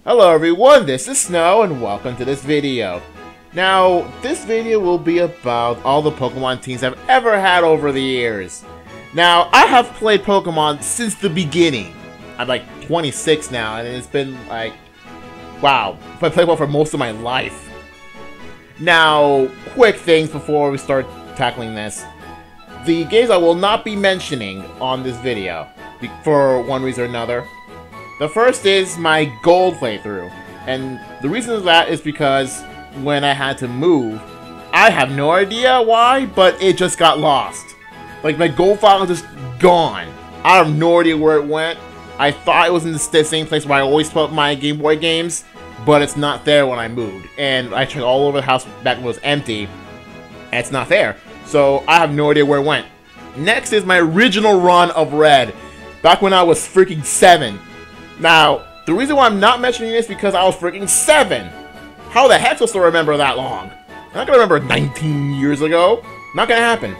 Hello everyone, this is Snow and welcome to this video. Now, this video will be about all the Pokemon teams I've ever had over the years. Now, I have played Pokemon since the beginning. I'm like 26 now and it's been like, wow, I've played one for most of my life. Now, quick things before we start tackling this. The games I will not be mentioning on this video, for one reason or another. The first is my gold playthrough, and the reason for that is because when I had to move, I have no idea why, but it just got lost. Like, my gold file is just gone. I have no idea where it went. I thought it was in the same place where I always put my Game Boy games, but it's not there when I moved. And I checked all over the house back when it was empty, and it's not there. So I have no idea where it went. Next is my original run of Red, back when I was freaking 7. Now, the reason why I'm not mentioning this is because I was freaking 7. How the heck am I supposed to remember that long? I'm not gonna remember 19 years ago. Not gonna happen.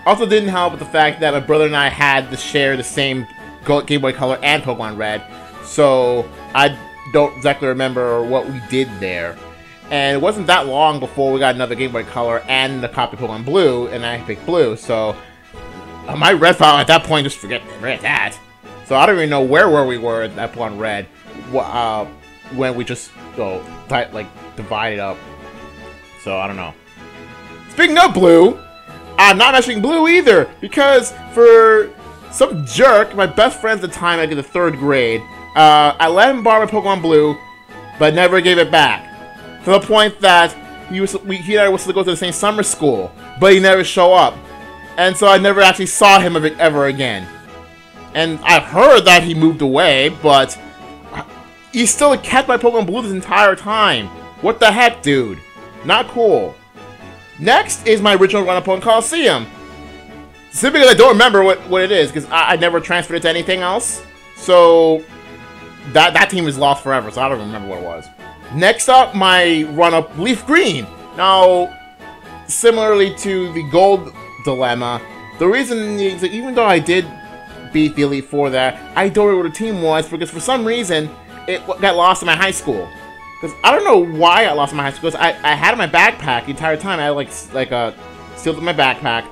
Also didn't help with the fact that my brother and I had to share the same Game Boy Color and Pokemon Red, so I don't exactly remember what we did there. And it wasn't that long before we got another Game Boy Color and a copy of Pokemon Blue, and I picked Blue, so my Red file at that point, just forget that. So I don't even know where we were at that point on Red, when we just divided up. So I don't know. Speaking of Blue, I'm not mentioning Blue either, because for some jerk, my best friend at the time, I did the 3rd grade, I let him borrow my Pokemon Blue, but never gave it back. To the point that he and I was to go to the same summer school, but he never show up. And so I never actually saw him ever again. And I've heard that he moved away, but he still kept my Pokemon Blue this entire time. What the heck, dude? Not cool. Next is my original run of Pokemon Coliseum. Simply because I don't remember what it is, because I never transferred it to anything else. So that team is lost forever, so I don't remember what it was. Next up, my run-up Leaf Green. Now, similarly to the Gold dilemma, the reason is that even though I did beat the Elite Four there, I don't remember what the team was because for some reason it got lost in my high school. Because I don't know why I got lost in my high school. I had it in my backpack the entire time. I had sealed in my backpack.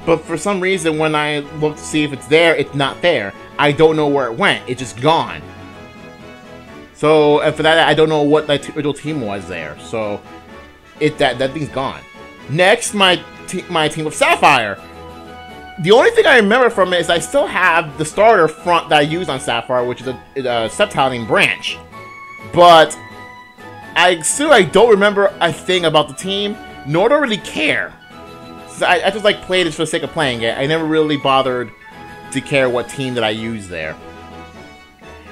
But for some reason, when I look to see if it's there, it's not there. I don't know where it went. It's just gone. So, and for that, I don't know what the original team was there. So, that thing's gone. Next, my team of Sapphire. The only thing I remember from it is I still have the starter front that I used on Sapphire, which is a Sceptile named Branch. But I assume I don't remember a thing about the team, nor do I really care. So I just played it for the sake of playing it. I never really bothered to care what team that I used there.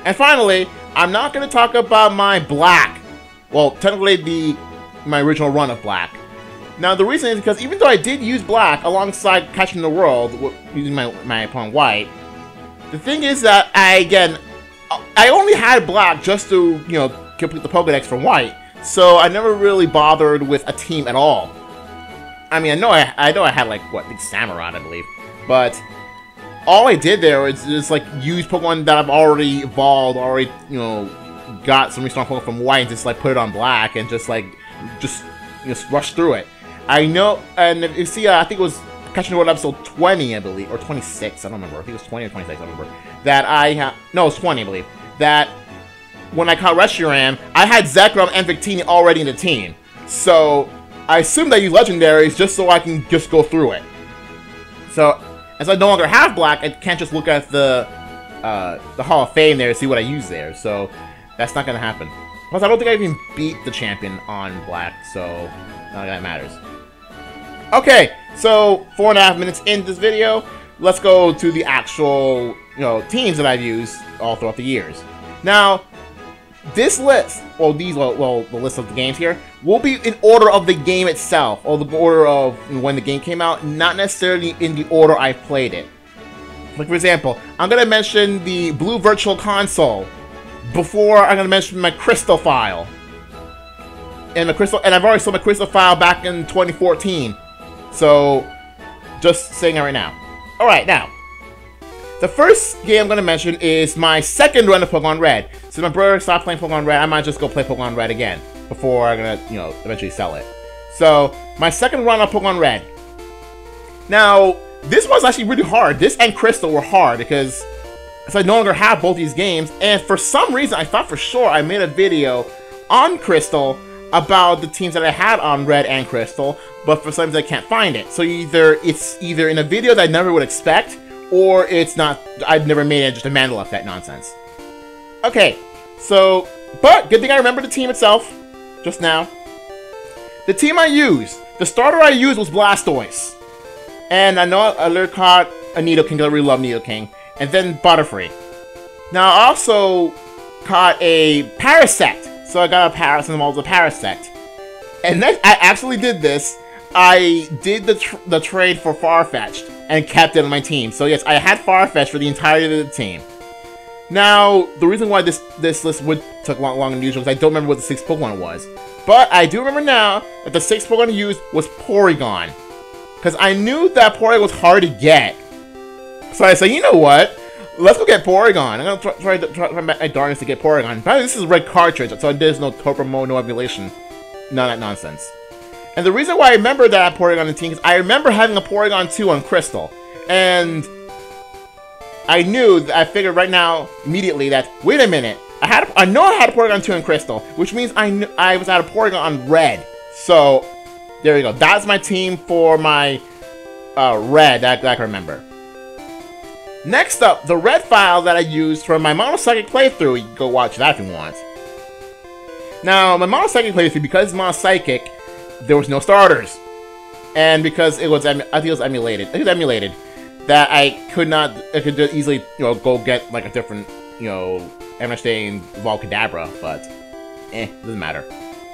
And finally, I'm not going to talk about my Black. Well, technically my original run of Black. Now, the reason is because even though I did use Black alongside Catching the World, using my Pokemon White, the thing is that I only had Black just to, complete the Pokedex from White, so I never really bothered with a team at all. I mean, I know I had, Samurott, I believe, but all I did there was just, use Pokemon that I've already evolved, got some strong Pokemon from White and just, put it on Black and just rush through it. I know, and if you see, I think it was Catching the World episode 20, I believe, or 26, I don't remember. I think it was 20 or 26, I don't remember. No, it was 20, I believe. That when I caught Reshiram, I had Zekrom and Victini already in the team. So, I assumed I used Legendaries just so I can just go through it. So, as I no longer have Black, I can't just look at the Hall of Fame there to see what I use there. So, that's not going to happen. Plus, I don't think I even beat the champion on Black, so none of that matters. Okay, so 4.5 minutes into this video, let's go to the actual, teams that I've used all throughout the years. Now, this list, the list of the games here, will be in order of the game itself, or the order of when the game came out, not necessarily in the order I've played it. Like, for example, I'm going to mention the Blue Virtual Console before I'm going to mention my Crystal file. And I've already sold my Crystal file back in 2014. So, just saying that right now. Alright, now, the first game I'm going to mention is my second run of Pokemon Red. Since my brother stopped playing Pokemon Red, I might just go play Pokemon Red again before I'm going to, eventually sell it. So, my second run of Pokemon Red. Now, this was actually really hard. This and Crystal were hard because I no longer have both these games, and for some reason, I thought for sure I made a video on Crystal about the teams that I had on Red and Crystal, but for some reason I can't find it. So it's either in a video that I never would expect, or it's not, I've never made it, just a Mandela effect nonsense. Okay, so, but good thing I remember the team itself, just now. The team I used, the starter I used was Blastoise. And I know I later caught a Nidoking, because I really love Nidoking, and then Butterfree. Now I also caught a Parasect, so I got a Paras and also a Parasect. And then I actually did this. I did the trade for Farfetch'd and kept it on my team. So yes, I had Farfetch'd for the entirety of the team. Now, the reason why this list would take longer than usual is I don't remember what the 6th Pokemon was. But I do remember now that the 6th Pokemon I used was Porygon. Because I knew that Porygon was hard to get. So I said, you know what? Let's go get Porygon. I'm going to try my darndest to get Porygon. But this is a red cartridge, so there's no Torpor mode, no emulation. None of that nonsense. And the reason why I remember that Porygon in the team is I remember having a Porygon 2 on Crystal. And I knew that I figured right now, immediately, that, wait a minute, I know I had a Porygon 2 in Crystal, which means I was at a Porygon on Red. So, there you go. That's my team for my Red that I can remember. Next up, the Red file that I used for my Monocyclic playthrough. You can go watch that if you want. Now, my Monocyclic playthrough, because it's Monocyclic, there was no starters. And because it was, I think it was emulated. I think it was emulated. That I could just easily, go get, like, a different, MSJ and Volcadabra, but, doesn't matter.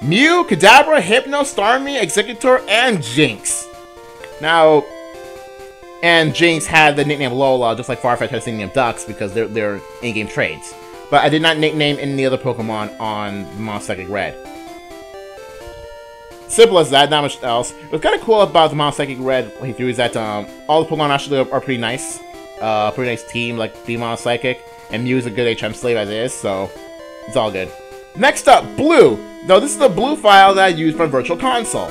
Mew, Kadabra, Hypno, Starmie, Executor, and Jinx. Now, and Jinx had the nickname Lola, just like Farfetch'd had the nickname Ducks, because they're in-game trades. But I did not nickname any other Pokemon on Monocyclic Red. Simple as that, not much else. What's kind of cool about the Monocyclic Red playthrough is that all the Pokemon actually are pretty nice. Pretty nice team, like being Monocyclic. And Mew's a good HM slave as is, so it's all good. Next up, Blue. Now this is the Blue file that I used for Virtual Console.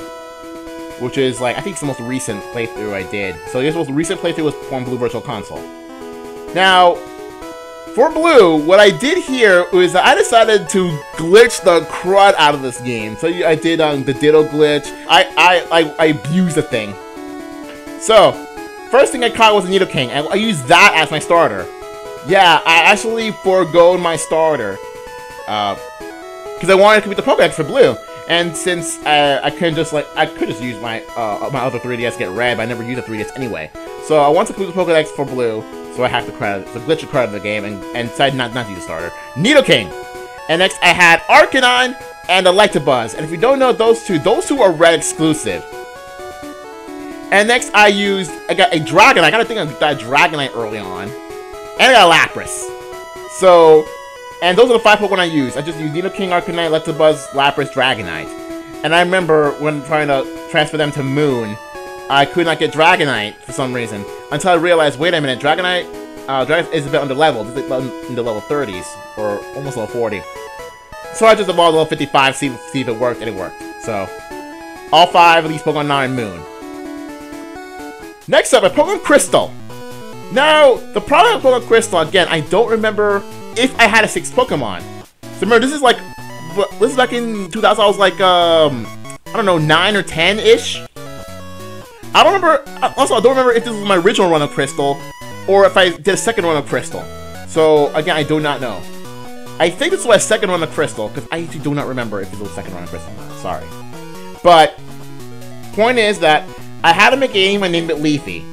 Which is, like, I think it's the most recent playthrough I did. So this most recent playthrough was on Blue Virtual Console. Now, for Blue, what I did here was that I decided to glitch the crud out of this game. So I did the Ditto glitch. I abused the thing. So, first thing I caught was a Nidoking, and I used that as my starter. Yeah, I actually forgoed my starter. Because I wanted to beat the Pokédex for Blue. And since I couldn't just, I could just use my other 3DS to get Red, but I never used a 3DS anyway. So I want to complete the Pokédex for Blue, so I have to glitch the credit of the game, and decided not to use a starter. Nidoking! And next I had Arcanine and Electabuzz. And if you don't know those two are Red exclusive. And next I got a Dragonite. I gotta think I got a Dragonite early on. And I got a Lapras. So, and those are the 5 Pokemon I used. I just used Nidoking, Arcanine, Electabuzz, Lapras, Dragonite. And I remember when trying to transfer them to Moon, I could not get Dragonite for some reason. Until I realized, wait a minute, Dragonite is a bit under-leveled. It's in the level 30s, or almost level 40. So I just evolved level 55, see if it worked, and it worked. So, all 5 of these Pokemon are in Moon. Next up, a Pokemon Crystal. Now, the problem with Pokemon Crystal, again, I don't remember if I had a 6th Pokemon. So remember, this is back in 2000, I was like, I don't know, 9 or 10-ish? I don't remember, also, I don't remember if this was my original run of Crystal, or if I did a second run of Crystal. So, again, I do not know. I think this was my second run of Crystal, because I actually do not remember if it was a second run of Crystal or not, sorry. But, point is that I had to make a game, I named it Leafy.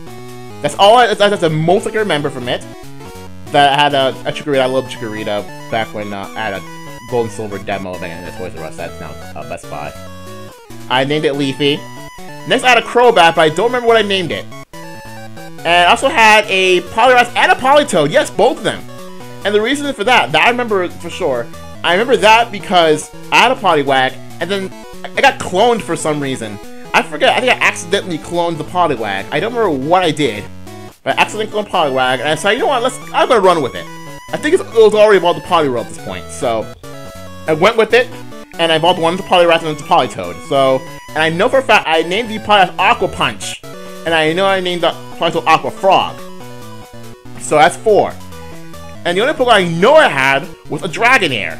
That's the most I can remember from it. That I had a Chikorita, I love Chikorita, back when I had a Gold and Silver demo back in the Toys R Us, that's now Best Buy. I named it Leafy. Next I had a Crobat, but I don't remember what I named it. And I also had a Poliwrath and a Politoed, yes, both of them. And the reason for that I remember for sure, I remember that because I had a Poliwag, and then I got cloned for some reason. I forget, I think I accidentally cloned the Poliwag. I don't remember what I did. But I accidentally clicked on Poliwag, and I decided, you know what, I'm gonna run with it. I think it was already evolved to Poliwhirl at this point, so I went with it, and I evolved one into Poliwrath and into Politoed. So, and I know for a fact I named the Poliwrath Aqua Punch, and I know I named the Politoed Aqua Frog. So that's 4. And the only Pokemon I know I had was a Dragonair.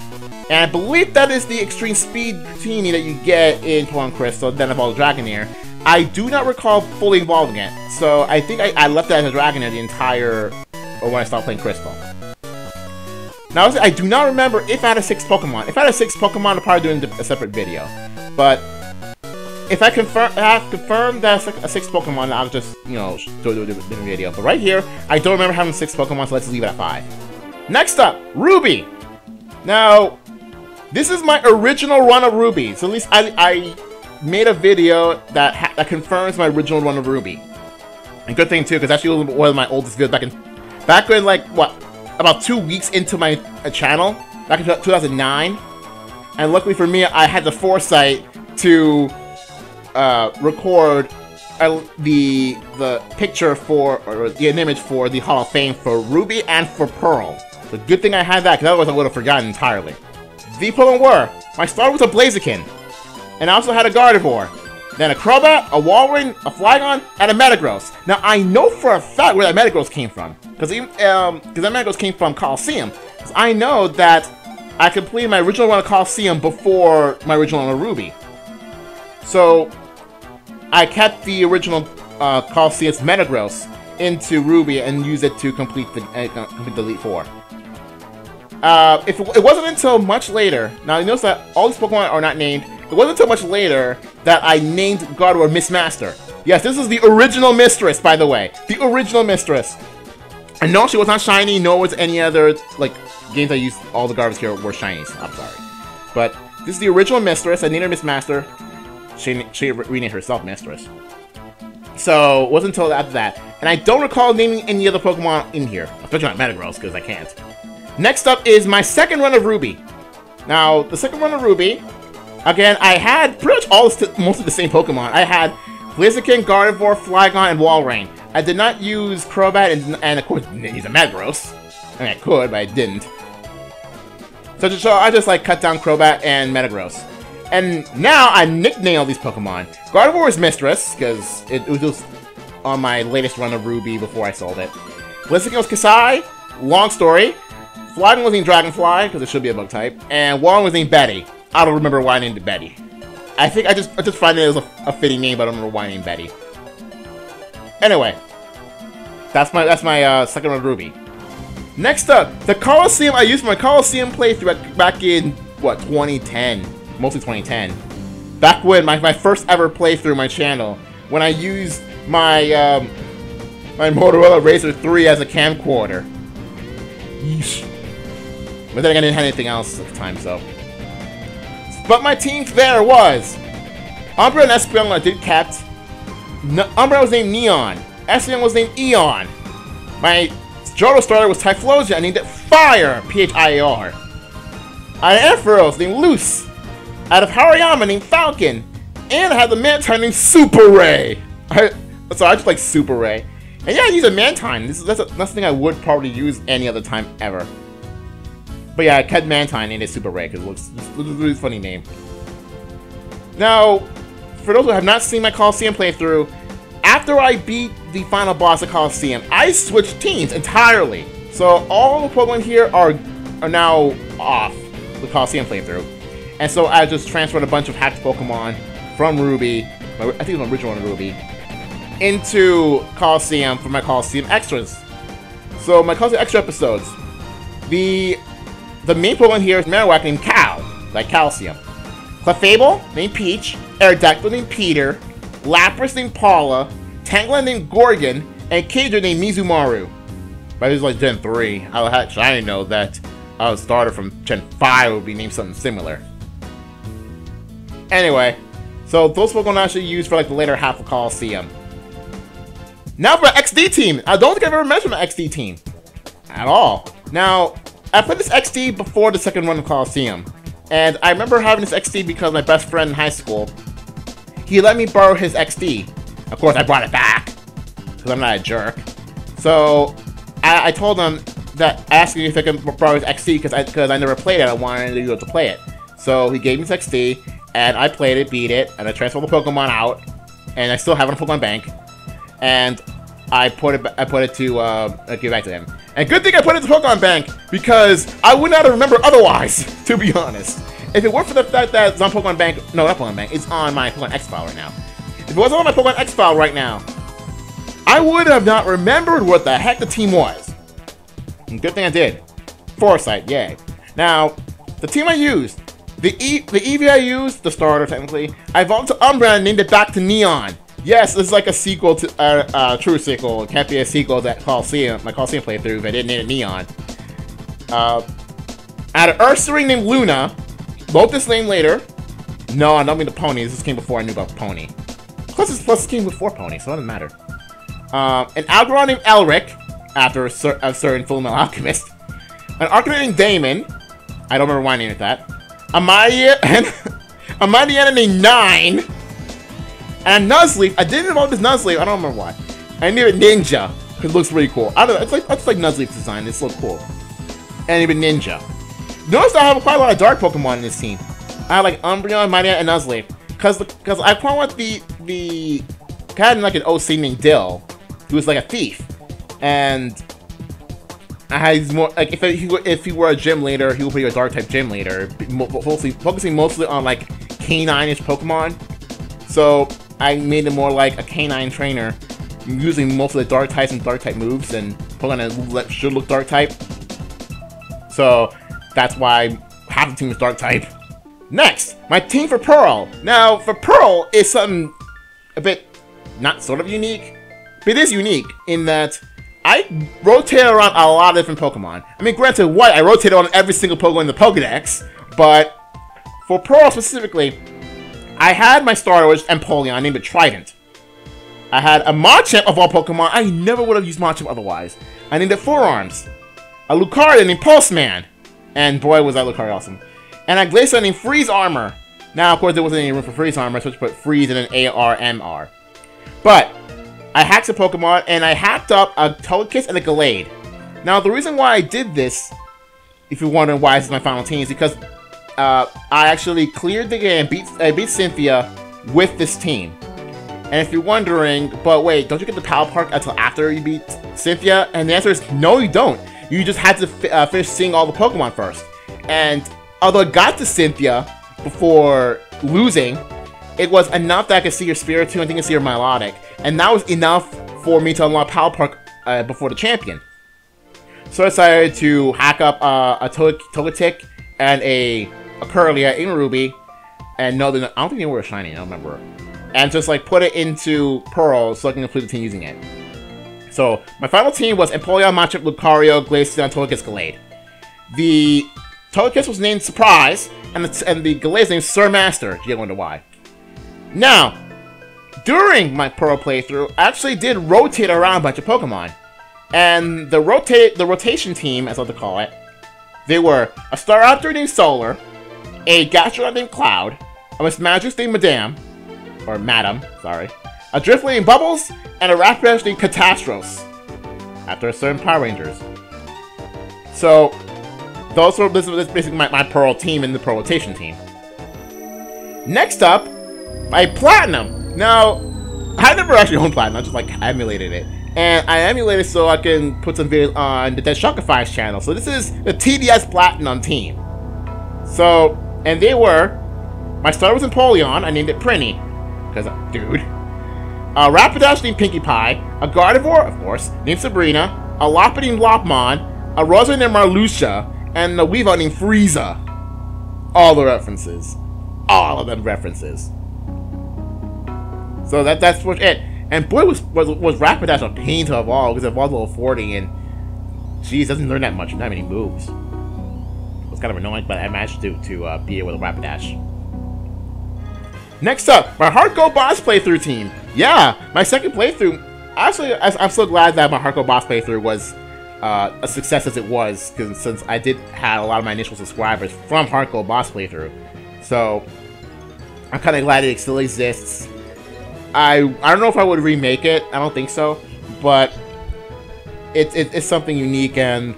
And I believe that is the Extreme Speed Routine that you get in Pokemon Crystal, then evolved Dragonair. I do not recall fully evolving it, so I think I left that as a Dragonair the entire, or when I stopped playing Crystal. Now, I do not remember if I had a 6th Pokemon. If I had a 6th Pokemon, I'd probably do a separate video. But if I have confirmed that a 6th Pokemon, I'll just, you know, do a different video. But right here, I don't remember having 6 Pokemon, so let's leave it at 5. Next up, Ruby! Now, this is my original run of Ruby, so at least I made a video that confirms my original run of Ruby. And good thing too, because actually it was one of my oldest videos back in like, what, about 2 weeks into my channel, back in 2009. And luckily for me, I had the foresight to record the picture for, or the image for the Hall of Fame for Ruby and for Pearl. The good thing I had that, because otherwise I would have forgotten entirely. The Pokemon were, my starter was a Blaziken, and I also had a Gardevoir, then a Crobat, a Walrein, a Flygon, and a Metagross. Now I know for a fact where that Metagross came from, because that Metagross came from Coliseum. I know that I completed my original run of Coliseum before my original run of Ruby. So I kept the original Coliseum's Metagross into Ruby and used it to complete the Elite Four. It wasn't until much later, now you notice that all these Pokemon are not named, it wasn't until much later that I named Gardevoir Mistmaster. Yes, this is the original Mistress, by the way. The original Mistress. And no, she was not shiny, nor was any other, like, games I used all the Gardevoirs here were shinies. I'm sorry. But this is the original Mistress. I named her Mistmaster. She renamed herself Mistress. So, it wasn't until after that. And I don't recall naming any other Pokemon in here. Especially not Metagross, because I can't. Next up is my second run of Ruby. Now, the second run of Ruby, again, I had pretty much most of the same Pokemon. I had Blaziken, Gardevoir, Flygon, and Walrein. I did not use Crobat, and of course, didn't use a Metagross. I mean, I could, but I didn't. So I just, like, cut down Crobat and Metagross. And now I nicknamed all these Pokemon. Gardevoir is Mistress, because it was just on my latest run of Ruby before I sold it. Blaziken was Kasai, long story. Flygon was named Dragonfly, because it should be a bug type. And Walrein was named Betty. I don't remember why I named it Betty. I think I just find it as a fitting name, but I don't remember why I named Betty. Anyway, that's my second run of Ruby. Next up, the Coliseum I used for my Coliseum playthrough back in what 2010, mostly 2010. Back when my first ever playthrough my channel, when I used my my Motorola Razr 3 as a camcorder. Yeesh. But then again, I didn't have anything else at the time, so. But my team there was Umbra and Espeon I did kept. Umbra was named Neon. Espeon was named Eon. My Johto starter was Typhlosia. I named it Fire, P-H-I-A-R. I had Ampharos named Loose. I had a Hariyama named Falcon. And I had the Mantine named Super Ray. So I just like Super Ray. And yeah, I use a Mantine. That's something I would probably use any other time ever. But yeah, I kept Mantine named it Super Ray because it looks a really funny name. Now, for those who have not seen my Coliseum playthrough, after I beat the final boss of Coliseum, I switched teams entirely. So all the Pokemon here are now off the Coliseum playthrough. And so I just transferred a bunch of hacked Pokemon from Ruby, I think it was my original one, Ruby, into Coliseum for my Coliseum Extras. So my Coliseum Extra episodes, the main Pokemon here is Marowak named Cal, like Calcium. Clefable named Peach, Aerodactyl named Peter, Lapras named Paula, Tangela named Gorgon, and Cadra named Mizumaru. But this is like Gen 3. I didn't know that a starter from Gen 5 would be named something similar. Anyway, so those Pokemon I actually used for like the later half of Coliseum. Now for XD team. I don't think I've ever mentioned my XD team at all. Now, I played this XD before the second run of Coliseum. And I remember having this XD because my best friend in high school, he let me borrow his XD. Of course, I brought it back, because I'm not a jerk. So I told him that asking if I can borrow his XD because I never played it. I wanted to be able to play it. So he gave me his XD, and I played it, beat it, and I transferred the Pokemon out, and I still have it on Pokemon Bank, and I put it to give back to him. And good thing I put it to Pokemon Bank because I would not have remembered otherwise, to be honest. If it weren't for the fact that it's on Pokemon Bank, no, not Pokemon Bank, it's on my Pokemon X file right now. If it wasn't on my Pokemon X file right now, I would have not remembered what the heck the team was. And good thing I did. Foresight, yay. Now, the team I used, the Eevee I used, the starter technically, I evolved to Umbra and named it back to Neon. Yes, it's like a sequel to true sequel. It can't be a sequel to that Coliseum, my Coliseum playthrough, if I didn't name it Neon. I had an Ursaring named Luna. Wrote this name later. No, I don't mean the pony. This came before I knew about the pony. Plus this came before pony, so it doesn't matter. An Algoron named Elric, after a certain Full Metal Alchemist. An Arcanine named Damon. I don't remember why I named it that. A Mightyena named Nine. And Nuzleaf. I didn't know this Nuzleaf. I don't remember why. I named it Ninja. It looks really cool. I don't know. It's like Nuzleaf's design. It's so cool. And I named it Ninja. Notice I have quite a lot of dark Pokemon in this team. I have like Umbreon, Mightyena, and Nuzleaf. Because I quite want the had like an OC named Dill, who was like a thief. And I had more like if he were a gym leader, he would be a dark type gym leader, focusing mostly on like canine-ish Pokemon. So I made him more like a canine trainer, using most of the dark types and dark type moves, and Pokemon that should look dark type. So that's why half the team is dark type. Next, my team for Pearl. Now, for Pearl is something a bit not sort of unique, but it is unique in that I rotate around a lot of different Pokemon. I mean, granted, I rotated on every single Pokemon in the Pokedex, but for Pearl specifically, I had my starter, which was Empoleon. I named it Trident. I had a Machamp of all Pokemon. I never would have used Machamp otherwise. I named it Forearms. A Lucario named Pulseman. And boy, was that Lucario awesome. And a Glaceon named Freeze Armor. Now, of course, there wasn't any room for Freeze Armor, so I put Freeze and an ARMR. But I hacked a Pokemon, and I hacked up a Togekiss and a Gallade. Now, the reason why I did this, if you're wondering why this is my final team, is because I actually cleared the game, I beat Cynthia with this team. And if you're wondering, but wait, don't you get the Power Park until after you beat Cynthia? And the answer is, no, you don't. You just had to finish seeing all the Pokemon first. And although I got to Cynthia before losing, it was enough that I could see your Spiritomb, I think I could see your Milotic. And that was enough for me to unlock Power Park before the champion. So I decided to hack up a Togetic and a Curlia in Ruby. And no, I don't think they were shiny, I don't remember. And just like put it into Pearl so I can complete the team using it. So my final team was Empoleon, Machamp, Lucario, Glaceon, Togekiss, Gallade. The Togekiss was named Surprise, and the Gallade was named Sir Master. You wonder why. Now, during my Pearl playthrough, I actually did rotate around a bunch of Pokemon. And the rotation team, as I like to call it, they were a Staraptor named Solar, a Gastrodon named Cloud, a Mismagius named Madame, a Drifloon named Bubbles, and a Rapidash named Catastros, after a certain Power Rangers. So, this is basically my Pearl team and the Pearl rotation team. Next up, my Platinum. Now, I never actually owned Platinum, I just like emulated it. And I emulated so I can put some videos on the Dead Shockify's channel. So this is the TDS Platinum team. So, and they were, my starter was Empoleon, I named it Prinny. Because, dude. A Rapidash named Pinkie Pie, a Gardevoir, of course, named Sabrina, a Loppy named Lopmon, a Rosa named Marluxia, and a Weavile named Frieza. All the references. All of them references. So that's what it. And boy, was Rapidash a pain to evolve, because it evolved level 40, and geez, doesn't learn that much, not many moves. It was kind of annoying, but I managed to beat it with a Rapidash. Next up, my Heart Gold Boss playthrough team. Yeah, my second playthrough. Actually, I'm so glad that my Heart Gold Boss playthrough was a success as it was, because since I did have a lot of my initial subscribers from Heart Gold Boss playthrough, so I'm kind of glad it still exists. I don't know if I would remake it. I don't think so, but it's something unique and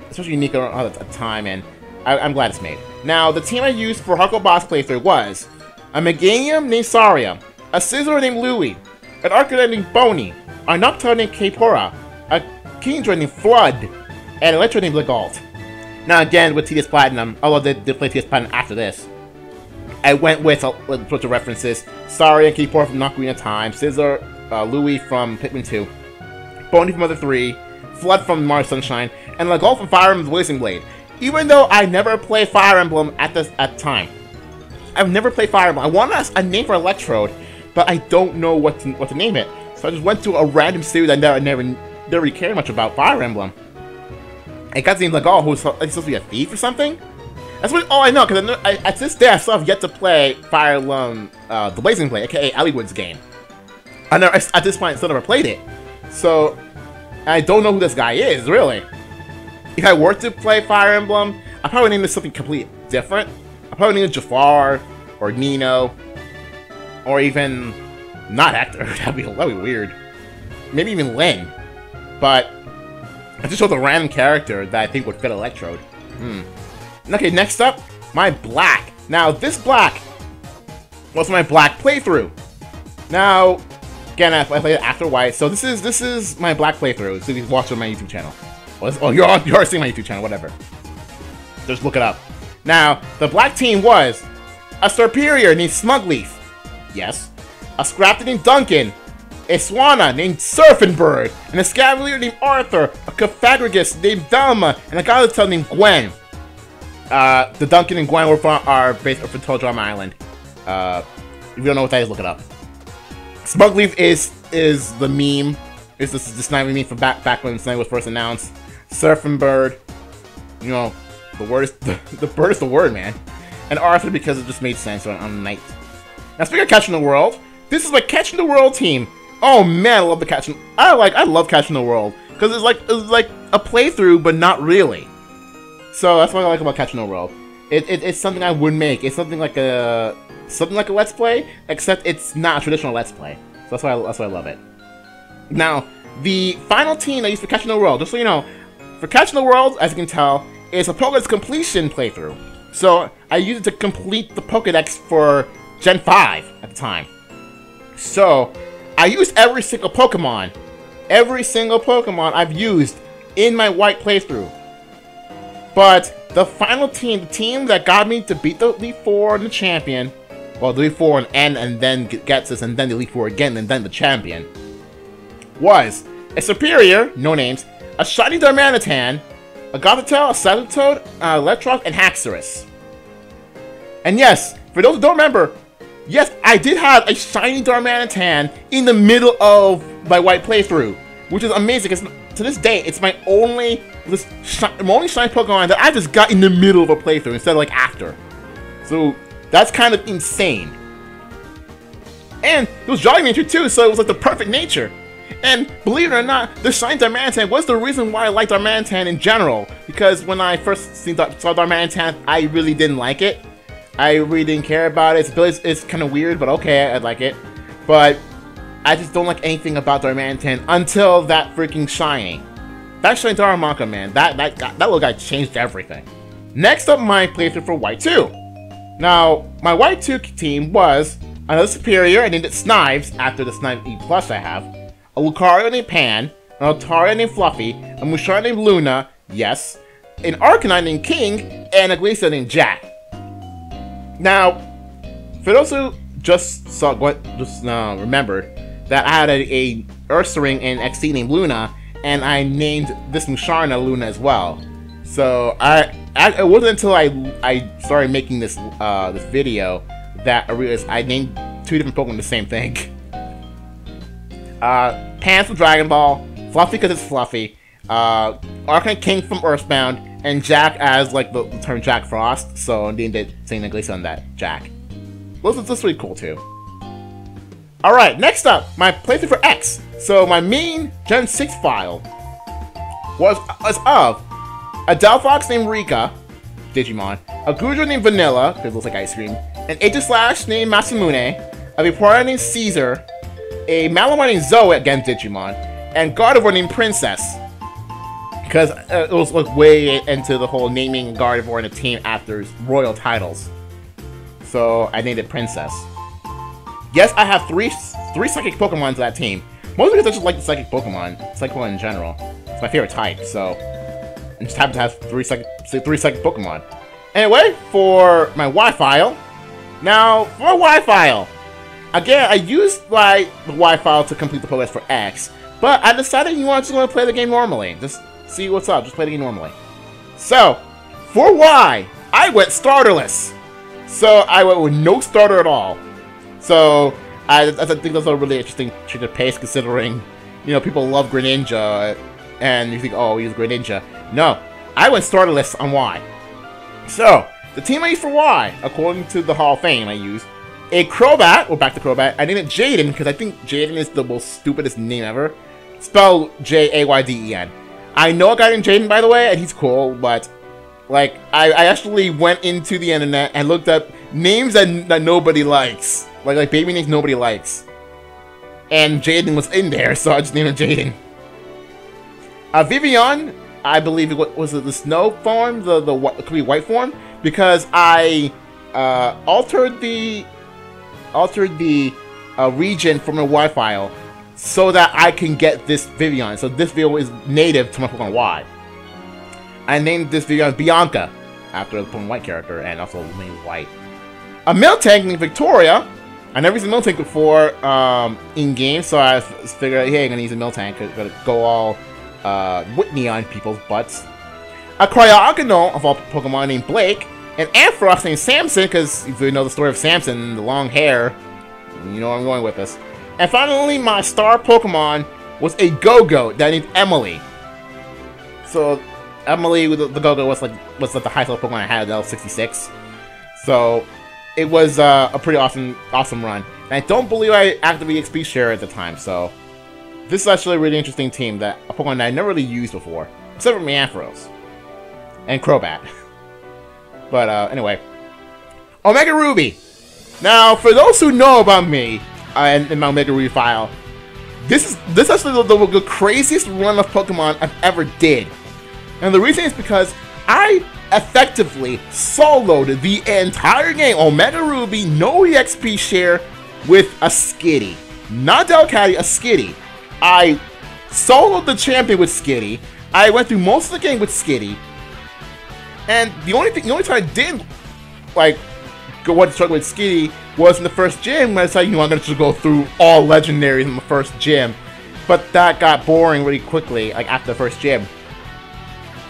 especially unique at the time, and I'm glad it's made. Now, the team I used for Hardcore Boss playthrough was a Meganium named Saria, a Scizor named Louie, an Arcanine named Boney, a Nocturne named Capora, a Kingdra named Flood, and an Electro named Legault. Now again, with TDS Platinum, although they did play TDS Platinum after this, I went with a bunch of references. Saria and Capora from Ocarina of Time, Scizor, Louie from Pikmin 2, Boney from Mother 3, Flood from Mario Sunshine, and Legault from Fire Emblem Blazing Blade. Even though I never played Fire Emblem at the time. I've never played Fire Emblem. I want a name for Electrode, but I don't know what to name it. So I just went to a random series I never really cared much about Fire Emblem. I got the name Legault, who's supposed to be a thief or something? That's all I know, because at this day I still have yet to play Fire Emblem, the Blazing Blade, aka Elliewood's game. At this point I still never played it. So, I don't know who this guy is, really. If I were to play Fire Emblem, I'd probably name this something completely different. I'd probably name it Jafar, or Nino, or even not Hector. That'd be weird. Maybe even Lyn. But I just chose a random character that I think would fit Electrode. Okay, next up, my black. Now, this black was my black playthrough. Now, again, I played it after white, so this is my black playthrough. So you can watch it on my YouTube channel. Oh, you're already seeing my YouTube channel, whatever. Just look it up. Now, the black team was a Superior named Smugleaf. Yes. A Scraptor named Duncan. A Swanna named Surfing Bird. And a Scavalier named Arthur. A Caphagrigus named Velma. And a Galatail named Gwen. The Duncan and Gwen are based from Toad Drama Island. If you don't know what that is, look it up. Smugleaf is the meme. It's the Snivy meme from back when Snivy was first announced. Surfing Bird, you know, the word is the bird is the word, man. And Arthur because it just made sense on night. Now speaking of Catching the World, this is my Catching the World team. Oh man, I love the Catching. I love Catching the World because it's like a playthrough, but not really. So that's what I like about Catching the World. It's something I would make. It's something like a Let's Play, except it's not a traditional Let's Play. So that's why I love it. Now, the final team I used for Catching the World, just so you know, for Catching the World, as you can tell, is a Pokédex completion playthrough. So I used it to complete the Pokédex for Gen 5 at the time. So I used every single Pokemon I've used in my white playthrough. But the final team, the team that got me to beat the Elite Four and the champion, well, the Elite Four and then gets this, and then the Elite Four again, and then the champion, was a Superior, no names, a Shiny Darmanitan, a Gothitelle, a Salatoad, Electrode, and Haxorus. And yes, for those who don't remember, yes, I did have a Shiny Darmanitan in the middle of my white playthrough, which is amazing, because to this day, it's my only shiny Pokemon that I just got in the middle of a playthrough instead of like after. So that's kind of insane. And it was Jolly Nature too, so it was like the perfect nature. And believe it or not, the Shiny Darmanitan was the reason why I liked Darmanitan in general. Because when I first saw Darmanitan, I really didn't like it. I really didn't care about it. It's kind of weird, but okay, I like it. But I just don't like anything about Darmanitan until that freaking shiny. That Shiny Darumaka, man, that little guy changed everything. Next up, my playthrough for White 2. Now, my White 2 team was another Superior, I named it Snives, after the Snive E Plus I have, a Lucario named Pan, an Altaria named Fluffy, a Musharna named Luna, yes, an Arcanine named King, and a Glaceon named Jack. Now, for those who just remembered that I had a Ursaring and XD named Luna, and I named this Musharna Luna as well. So it wasn't until I started making this this video that I realized I named two different Pokemon the same thing. Pan from Dragon Ball, Fluffy because it's Fluffy, Arcanine King from Earthbound, and Jack as like the term Jack Frost. So I named it saying the Glaceon on that Jack. That's pretty cool too. Alright, next up, my playthrough for X. So my main Gen 6 file was of a Delphox named Rika, Digimon, a Goodra named Vanilla, because it looks like ice cream, an Aegislash named Masamune, a Vaporeon named Caesar, a Malamar named Zoe, again Digimon, and Gardevoir named Princess. Because it was like way into the whole naming Gardevoir in a team after royal titles. So I named it Princess. Yes, I have three psychic Pokemon to that team. Mostly because I just like the psychic Pokemon. Psychic Pokemon in general. It's my favorite type, so I just happen to have three psychic Pokemon. Anyway, for my Y-File. Now, for Y-File. Again, I used the Y-File to complete the Pokédex for X. But I decided you want to play the game normally. Just see what's up. Just play the game normally. So, for Y, I went starterless. So, I went with no starter at all. So, I think that's a really interesting change of pace, considering, you know, people love Greninja, and you think, oh, we use Greninja. No, I went starterless on Y. So, the team I used for Y, according to the Hall of Fame I used, a Crobat, or back to Crobat, I named it Jaden, because I think Jaden is the most stupidest name ever. Spelled Jayden. I know a guy named Jaden, by the way, and he's cool, but, like, I actually went into the internet and looked up names that nobody likes. Like baby names nobody likes. And Jaden was in there, so I just named him Jaden. Vivian, I believe it was the snow form, the could be white form, because I altered the region from a Y-File so that I can get this Vivian. So this Vivian is native to my Pokemon Y. I named this Vivian Bianca, after the Pokemon White character, and also named White. A Miltank named Victoria. I never used a Miltank before in-game, so I figured, hey, I'm gonna use a Miltank. Gonna go all Whitney on people's butts. A Cryogonal of all Pokemon named Blake. An Ampharos named Samson, because if you know the story of Samson, the long hair, you know where I'm going with this. And finally, my star Pokemon was a Go-Go that named Emily. So, Emily, the Go-Go was like the highest level Pokemon I had at level 66. So, it was a pretty awesome run. And I don't believe I actively XP share at the time, so this is actually a really interesting team, that a Pokemon that I never really used before, except for Ampharos and Crobat. But anyway, Omega Ruby. Now, for those who know about me and my Omega Ruby file, this is actually the craziest run of Pokemon I've ever did. And the reason is because I effectively soloed the entire game, Omega Ruby, no EXP share, with a Skitty. Not Delcatty, a Skitty. I soloed the champion with Skitty. I went through most of the game with Skitty. And the only time I didn't, like, go to struggle with Skitty was in the first gym, when I decided, you know, I'm going to just go through all legendaries in the first gym. But that got boring really quickly, like, after the first gym.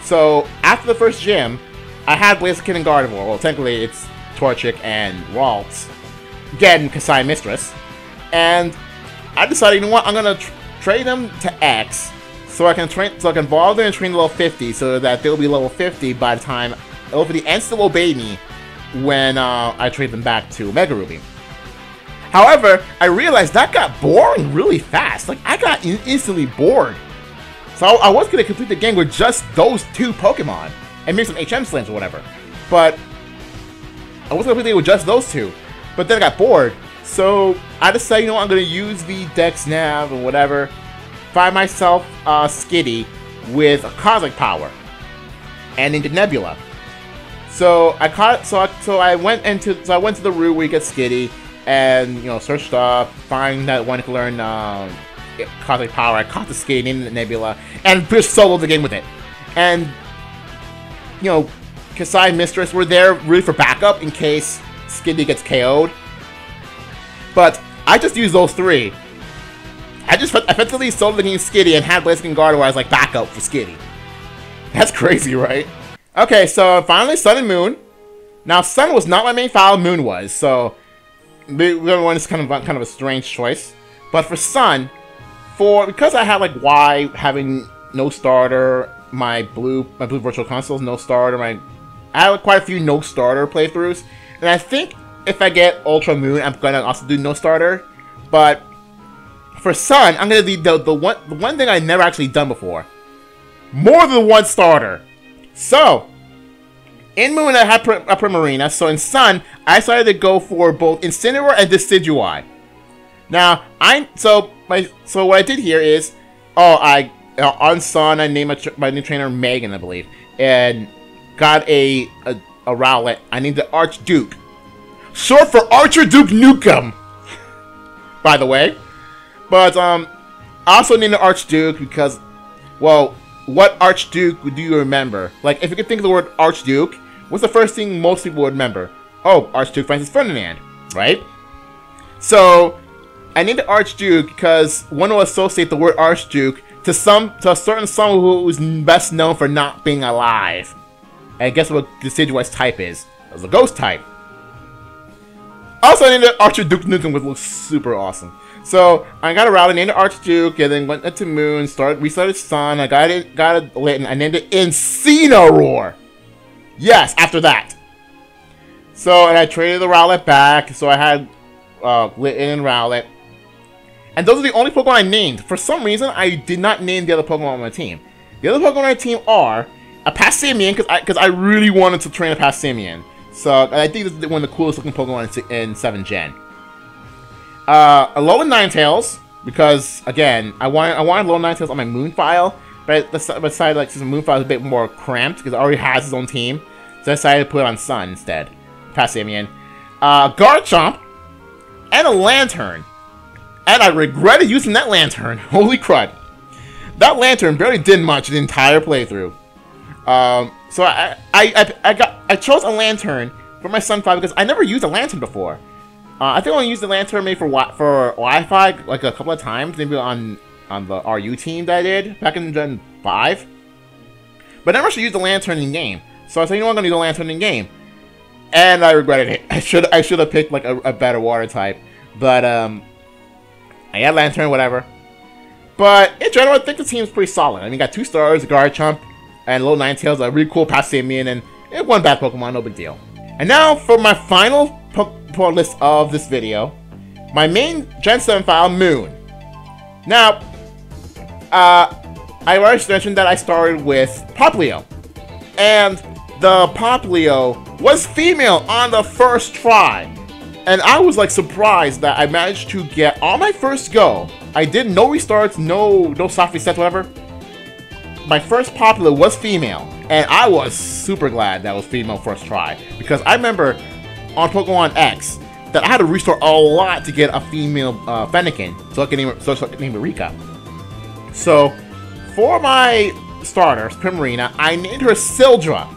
So, after the first gym, I had Blaziken and Gardevoir. Well, technically, it's Torchic and Waltz. Again, Kasai Mistress. And I decided, you know what, I'm going to trade them to X, so I can evolve them and train to level 50, so that they'll be level 50 by the time level 50 and still obey me when I trade them back to Omega Ruby. However, I realized that got boring really fast. Like, I got instantly bored. So I was going to complete the game with just those two Pokemon, and maybe some HM slams or whatever. But I was going to complete it with just those two. But then I got bored. So I decided, you know what, I'm going to use the Dex Nav and whatever. Find myself Skitty with a Cosmic Power. And into Nebula. So I went to the route where you get Skitty, and, you know, searched up, find that one to learn Cosmic Power. I caught the Skitty, named it Nebula, and just soloed the game with it. And, you know, Kasai Mistress were there really for backup in case Skitty gets KO'd. But I just used those three. I just effectively soloed the game Skitty and had Blaziken and Gardevoir as like backup for Skitty. That's crazy, right? Okay, so finally Sun and Moon. Now Sun was not my main file, Moon was, so one is kind of a strange choice. But for Sun, because I had like Y having no starter, my blue Virtual Console's no starter, I had quite a few no starter playthroughs, and I think if I get Ultra Moon, I'm gonna also do no starter. But for Sun, I'm gonna do the one thing I've never actually done before: more than one starter. So in Moon I had Primarina, so in Sun I decided to go for both Incineroar and Decidueye. Now so what I did here is, Oh, on Sun, I named my new trainer Megan, I believe, and got a Rowlet. I named it Archduke, short for Archduke Nukem, by the way. But I also named it Archduke because, well, what Archduke do you remember? Like, if you could think of the word Archduke, what's the first thing most people would remember? Oh, Archduke Francis Ferdinand, right? So I named it Archduke because one will associate the word Archduke to a certain someone who is best known for not being alive. And guess what deciduous type is? It was a ghost type. Also, I named it Archduke Nukem, which looks super awesome. So I got a Rowlet, named it Archduke, and then went into Moon, restarted Sun. I got it lit, and I named it Incineroar. Yes, after that. So, and I traded the Rowlet back, so I had Litten and Rowlet. And those are the only Pokemon I named. For some reason, I did not name the other Pokemon on my team. The other Pokemon on my team are a Passimian, because I really wanted to train a Passimian. So, I think this is one of the coolest looking Pokemon in 7th Gen. A Alolan Ninetales, because, again, I wanted Alolan Ninetales on my Moon file, but I decided, like, since the Moon file is a bit more cramped, because it already has its own team, so I decided to put it on Sun instead. Passimian. Garchomp, and a Lantern. And I regretted using that Lantern. Holy crud. That Lantern barely did much the entire playthrough. So I chose a Lantern for my Sun 5 because I never used a Lantern before. I think I only used the Lantern maybe for Wi-Fi like a couple of times, maybe on the RU team that I did back in Gen 5. But I never actually used the Lantern in game. So I said, you know what, I'm gonna use the Lantern in game. And I regretted it. I should have picked like a better water type. But I had Lantern, whatever. But in general, I think the team's pretty solid. I mean, got 2 stars, Garchomp, and Little Ninetales, a really cool Passimian, and one bad Pokemon, no big deal. And now for my final Pokemon list of this video, my main Gen 7 file, Moon. Now, I already mentioned that I started with Popplio, and the Popplio was female on the first try. And I was like surprised that I managed to get on my first go. I did no restarts, no soft resets, whatever. My first Popplio was female, and I was super glad that was female first try, because I remember on Pokemon X that I had to restart a lot to get a female Fennekin, so I could name it Rika. So for my starters, Primarina, I named her Sildra.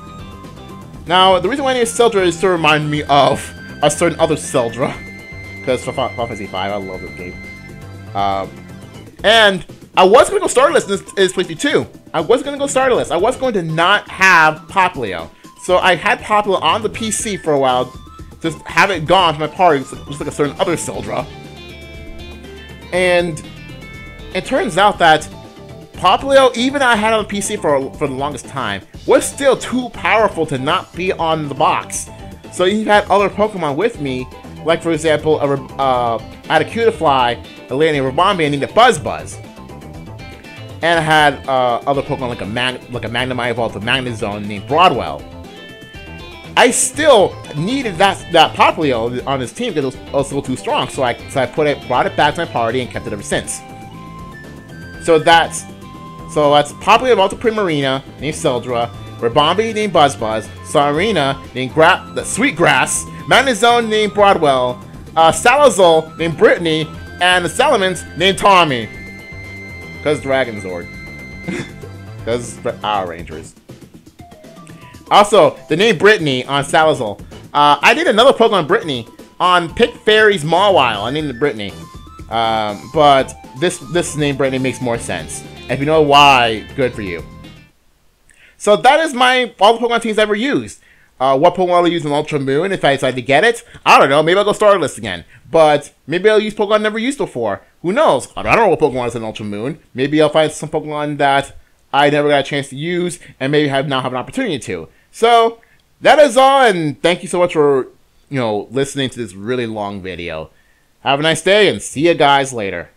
Now the reason why I named Sildra is to remind me of a certain other Sildra, because for Final Fantasy V, I love this game. And I was going to go starterless in this playthrough too. I was going to go starterless. I was going to not have Popplio. So I had Popplio on the PC for a while, just have it gone from my party, just like a certain other Sildra. And it turns out that Popplio, even though I had it on the PC for the longest time, was still too powerful to not be on the box. So you had other Pokemon with me, like for example, I had a Cutiefly, a lady named Rabombi, and named it Buzz. And I had other Pokemon like a Magnemite evolved to Magnezone named Broadwell. I still needed that Popplio on this team because it was still too strong, so I brought it back to my party and kept it ever since. So that's Popplio evolved to Primarina named Sildra, Rabombi named Buzz, Sarina named Sweetgrass, Magnezone named Broadwell, Salazar named Brittany, and the Salamence named Tommy. Because Dragon Zord. Because Power Rangers. Also, the name Brittany on Salazar. I did another Pokemon Brittany on Pick Fairy's Mawile. I named it Brittany. But this name Brittany makes more sense. And if you know why, good for you. So that is all the Pokemon teams I ever used. What Pokemon I'll use in Ultra Moon if I decide to get it? I don't know. Maybe I'll go starterless again. But maybe I'll use Pokemon I've never used before. Who knows? I don't know what Pokemon is in Ultra Moon. Maybe I'll find some Pokemon that I never got a chance to use and maybe now have an opportunity to. So that is all, and thank you so much for listening to this really long video. Have a nice day and see you guys later.